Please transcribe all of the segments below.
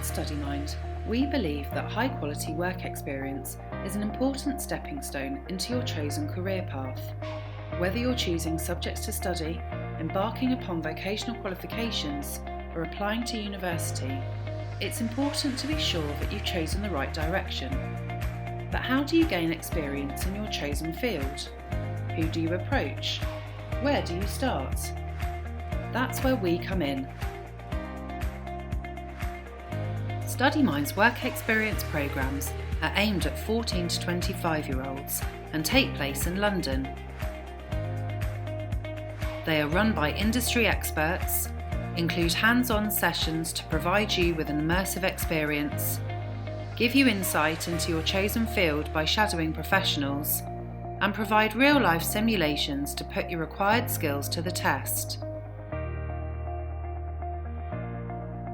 StudyMind, we believe that high-quality work experience is an important stepping stone into your chosen career path. Whether you're choosing subjects to study, embarking upon vocational qualifications, or applying to university, it's important to be sure that you've chosen the right direction. But how do you gain experience in your chosen field? Who do you approach? Where do you start? That's where we come in. StudyMind's work experience programmes are aimed at 14 to 25-year-olds and take place in London. They are run by industry experts, include hands-on sessions to provide you with an immersive experience, give you insight into your chosen field by shadowing professionals, and provide real-life simulations to put your required skills to the test.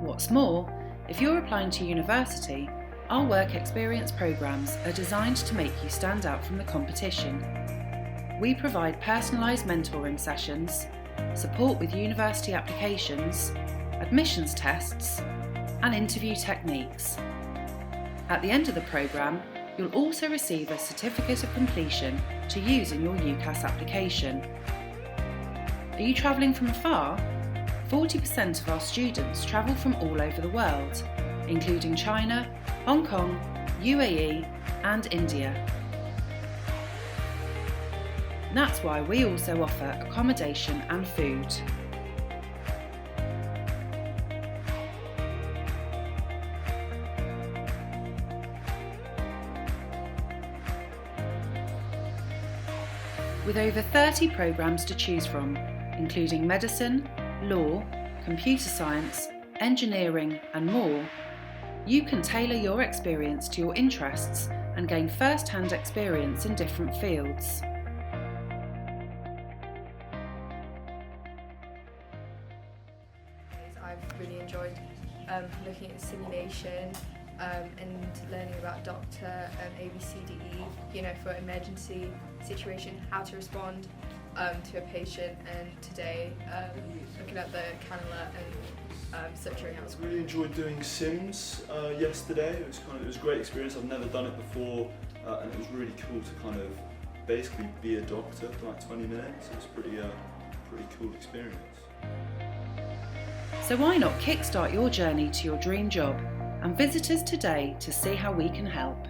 What's more, if you're applying to university, our work experience programmes are designed to make you stand out from the competition. We provide personalised mentoring sessions, support with university applications, admissions tests, and interview techniques. At the end of the programme, you'll also receive a certificate of completion to use in your UCAS application. Are you travelling from afar? 40% of our students travel from all over the world, including China, Hong Kong, UAE, and India. That's why we also offer accommodation and food. With over 30 programmes to choose from, including medicine, law, computer science, engineering and more, you can tailor your experience to your interests and gain first-hand experience in different fields. I've really enjoyed looking at simulation and learning about doctor, ABCDE, for emergency situation, how to respond to a patient, and today looking at the cannula and suturing out. I really enjoyed doing sims yesterday. It was a great experience. I've never done it before, and it was really cool to kind of basically be a doctor for like 20 minutes. It was pretty cool experience. So why not kickstart your journey to your dream job and visit us today to see how we can help.